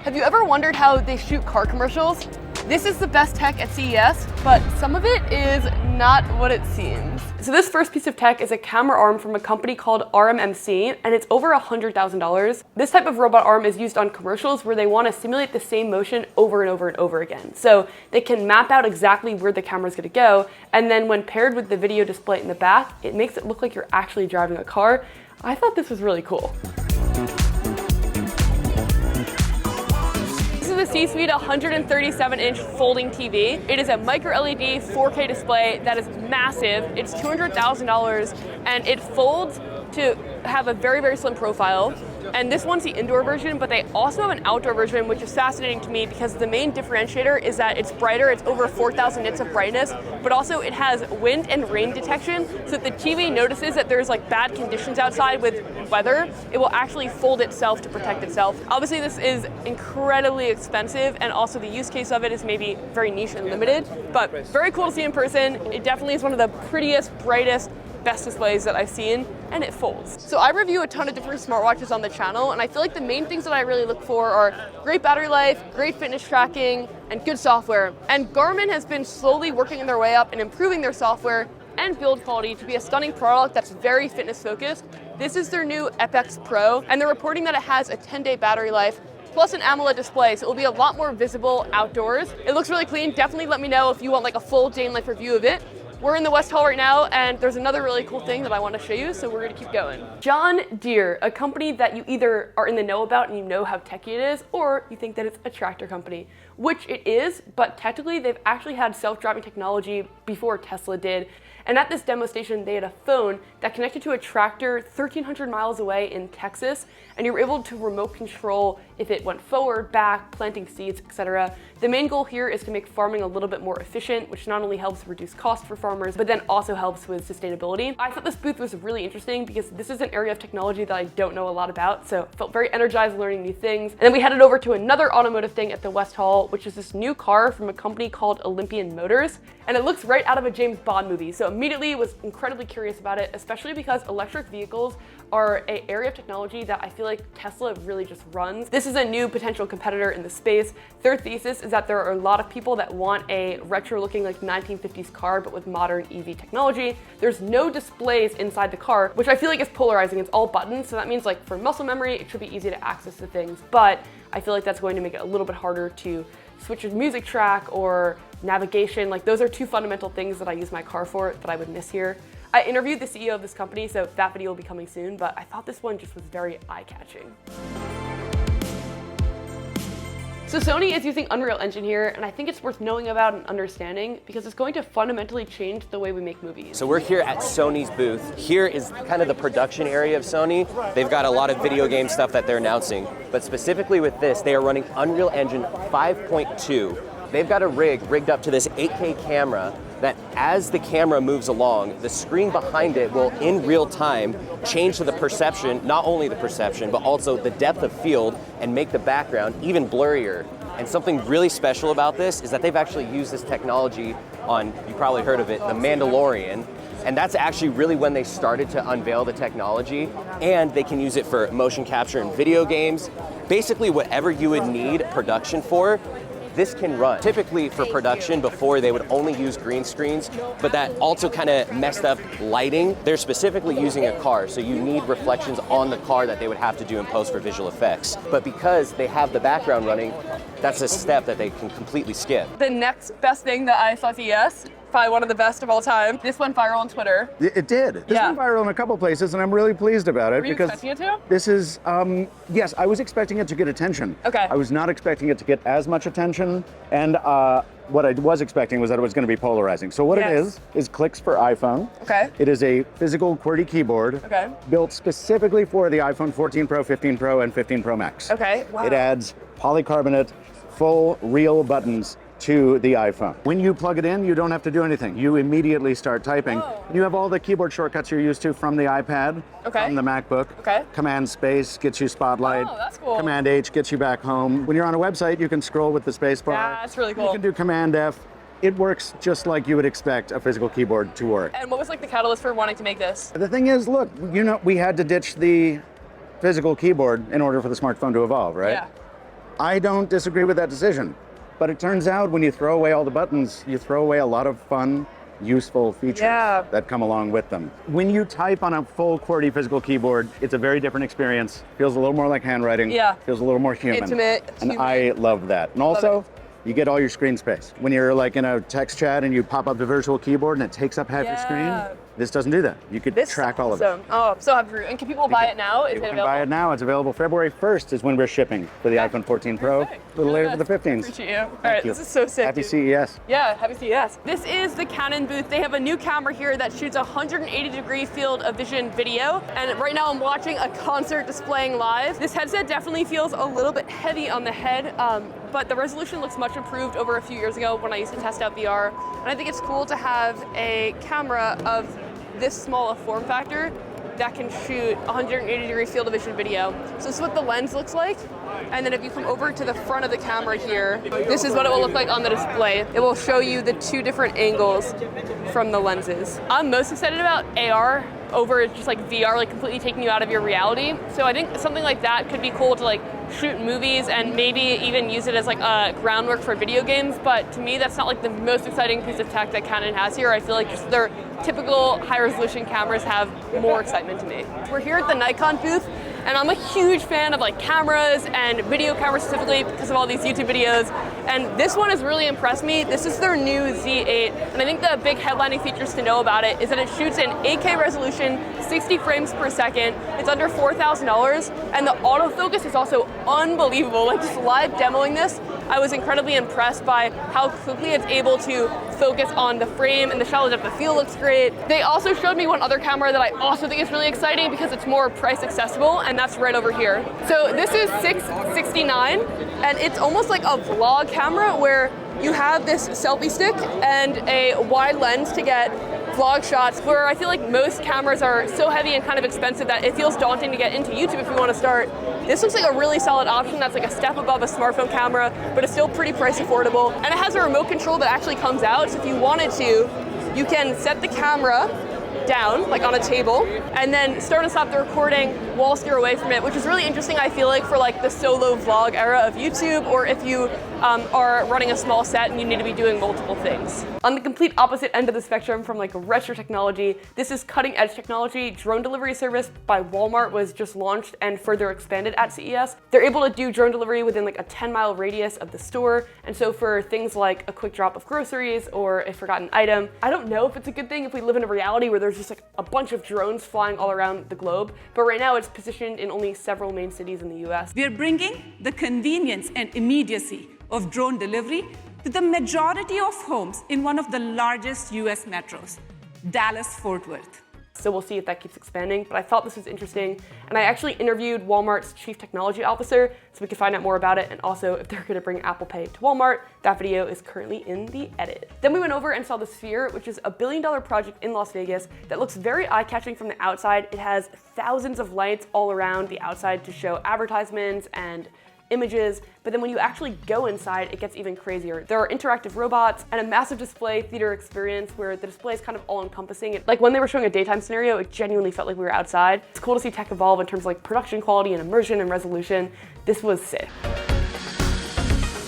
Have you ever wondered how they shoot car commercials? This is the best tech at CES, but some of it is not what it seems. So this first piece of tech is a camera arm from a company called RMMC, and it's over $100,000. This type of robot arm is used on commercials where they want to simulate the same motion over and over and over again. So they can map out exactly where the camera's going to go, and then when paired with the video display in the back, it makes it look like you're actually driving a car. I thought this was really cool. This is the C-Suite 137-inch folding TV. It is a micro LED 4K display that is massive. It's $200,000 and it folds to have a very, very slim profile. And this one's the indoor version, but they also have an outdoor version, which is fascinating to me because the main differentiator is that it's brighter. It's over 4,000 nits of brightness, but also it has wind and rain detection. So if the TV notices that there's like bad conditions outside with weather, it will actually fold itself to protect itself. Obviously, this is incredibly expensive, and also the use case of it is maybe very niche and limited, but very cool to see in person. It definitely is one of the prettiest, brightest, best displays that I've seen, and it folds. So I review a ton of different smartwatches on the channel, and I feel like the main things that I really look for are great battery life, great fitness tracking, and good software. And Garmin has been slowly working their way up and improving their software and build quality to be a stunning product that's very fitness focused. This is their new FX Pro, and they're reporting that it has a 10-day battery life, plus an AMOLED display, so it will be a lot more visible outdoors. It looks really clean. Definitely let me know if you want like a full day in life review of it. We're in the West Hall right now, and there's another really cool thing that I want to show you, so we're going to keep going. John Deere, a company that you either are in the know about and you know how techy it is, or you think that it's a tractor company, which it is, but technically they've actually had self-driving technology before Tesla did. And at this demo station, they had a phone that connected to a tractor 1,300 miles away in Texas, and you were able to remote control if it went forward, back, planting seeds, etc. The main goal here is to make farming a little bit more efficient, which not only helps reduce costs for farmers, but then also helps with sustainability. I thought this booth was really interesting because this is an area of technology that I don't know a lot about, so I felt very energized learning new things. And then we headed over to another automotive thing at the West Hall, which is this new car from a company called Olympian Motors, and it looks right out of a James Bond movie, so immediately was incredibly curious about it, especially because electric vehicles are an area of technology that I feel like Tesla really just runs. This is a new potential competitor in the space. Their thesis is that there are a lot of people that want a retro looking like 1950s car, but with modern EV technology. There's no displays inside the car, which I feel like is polarizing. It's all buttons, so that means like for muscle memory, it should be easy to access the things, but I feel like that's going to make it a little bit harder to switch your music track or navigation. Like those are two fundamental things that I use my car for that I would miss here. I interviewed the CEO of this company, so that video will be coming soon, but I thought this one just was very eye-catching. So Sony is using Unreal Engine here, and I think it's worth knowing about and understanding because it's going to fundamentally change the way we make movies. So we're here at Sony's booth. Here is kind of the production area of Sony. They've got a lot of video game stuff that they're announcing, but specifically with this, they are running Unreal Engine 5.2. They've got a rig rigged up to this 8K camera that as the camera moves along, the screen behind it will in real time change to the perception, not only the perception, but also the depth of field and make the background even blurrier. And something really special about this is that they've actually used this technology on, you probably heard of it, The Mandalorian. And that's actually really when they started to unveil the technology, and they can use it for motion capture in video games. Basically whatever you would need production for, this can run. Typically for production before they would only use green screens, but that also kind of messed up lighting. They're specifically using a car, so you need reflections on the car that they would have to do in post for visual effects. But because they have the background running, that's a step that they can completely skip. The next best thing that I saw at CES, probably one of the best of all time. This went viral on Twitter. It did. This went viral in a couple places, and I'm really pleased about it. Were you expecting it to? This is, yes, I was expecting it to get attention. Okay. I was not expecting it to get as much attention, and what I was expecting was that it was going to be polarizing. So what it is clicks for iPhone. Okay. It is a physical QWERTY keyboard built specifically for the iPhone 14 Pro, 15 Pro, and 15 Pro Max. Okay, wow. It adds polycarbonate, full, real buttons to the iPhone. When you plug it in, you don't have to do anything. You immediately start typing. You have all the keyboard shortcuts you're used to from the iPad, from the MacBook. Command space gets you Spotlight. Oh, that's cool. Command H gets you back home. When you're on a website, you can scroll with the space bar. Yeah, that's really cool. You can do Command F. It works just like you would expect a physical keyboard to work. And what was like the catalyst for wanting to make this? The thing is, look, you know, we had to ditch the physical keyboard in order for the smartphone to evolve, right? Yeah. I don't disagree with that decision. But it turns out when you throw away all the buttons, you throw away a lot of fun, useful features that come along with them. When you type on a full QWERTY physical keyboard, it's a very different experience. Feels a little more like handwriting. Feels a little more human. Intimate. And I love that. And also, you get all your screen space. When you're like in a text chat and you pop up the virtual keyboard and it takes up half your screen, this doesn't do that. You could track all of it. Oh, I'm so happy for you. And can people buy it now? Is it available? Buy it now. It's available February 1st is when we're shipping for the iPhone 14 Pro. A little later for the 15s. Appreciate you. All right, this is so sick. Happy CES. Yeah, happy CES. This is the Canon booth. They have a new camera here that shoots 180-degree field of vision video. And right now I'm watching a concert displaying live. This headset definitely feels a little bit heavy on the head, but the resolution looks much improved over a few years ago when I used to test out VR. And I think it's cool to have a camera of this small a form factor that can shoot 180-degree field of vision video. So this is what the lens looks like. And then if you come over to the front of the camera here, this is what it will look like on the display. It will show you the two different angles from the lenses. I'm most excited about AR over just like VR, like completely taking you out of your reality. So I think something like that could be cool to like shoot movies and maybe even use it as like a groundwork for video games. But to me, that's not like the most exciting piece of tech that Canon has here. I feel like just their typical high resolution cameras have more excitement to me. We're here at the Nikon booth, and I'm a huge fan of like cameras and video cameras specifically because of all these YouTube videos. And this one has really impressed me. This is their new Z8. And I think the big headlining features to know about it is that it shoots in 8K resolution, 60 frames per second. It's under $4,000. And the autofocus is also unbelievable. Like just live demoing this, I was incredibly impressed by how quickly it's able to focus on the frame, and the shallow depth of field looks great. They also showed me one other camera that I also think is really exciting because it's more price accessible, and that's right over here. So this is $669, and it's almost like a vlog camera where you have this selfie stick and a wide lens to get vlog shots, where I feel like most cameras are so heavy and kind of expensive that it feels daunting to get into YouTube if you want to start. This looks like a really solid option that's like a step above a smartphone camera, but it's still pretty price affordable. And it has a remote control that actually comes out, so if you wanted to, you can set the camera down, like on a table, and then start and stop the recording whilst you're away from it, which is really interesting, I feel like, for like the solo vlog era of YouTube, or if you are running a small set and you need to be doing multiple things. On the complete opposite end of the spectrum from like retro technology, this is cutting edge technology. Drone delivery service by Walmart was just launched and further expanded at CES. They're able to do drone delivery within like a 10-mile radius of the store. And so for things like a quick drop of groceries or a forgotten item, I don't know if it's a good thing if we live in a reality where there's just like a bunch of drones flying all around the globe. But right now it's positioned in only several main cities in the US. We are bringing the convenience and immediacy of drone delivery to the majority of homes in one of the largest US metros, Dallas-Fort Worth. So we'll see if that keeps expanding, but I thought this was interesting. And I actually interviewed Walmart's chief technology officer so we could find out more about it, and also if they're gonna bring Apple Pay to Walmart. That video is currently in the edit. Then we went over and saw the Sphere, which is a $1 billion project in Las Vegas that looks very eye-catching from the outside. It has thousands of lights all around the outside to show advertisements and images, but then when you actually go inside, it gets even crazier. There are interactive robots and a massive display theater experience where the display is kind of all-encompassing. Like when they were showing a daytime scenario, it genuinely felt like we were outside. It's cool to see tech evolve in terms of like production quality and immersion and resolution. This was sick.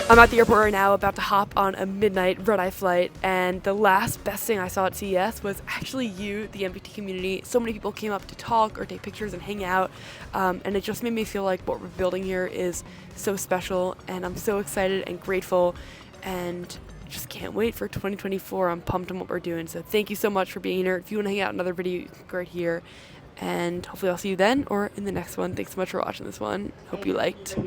I'm at the airport right now, about to hop on a midnight red-eye flight, and the last best thing I saw at CES was actually you, the MBT community. So many people came up to talk or take pictures and hang out, and it just made me feel like what we're building here is so special, and I'm so excited and grateful, and just can't wait for 2024. I'm pumped on what we're doing, so thank you so much for being here. If you want to hang out in another video, you can go right here, and hopefully I'll see you then or in the next one. Thanks so much for watching this one. Hope you liked.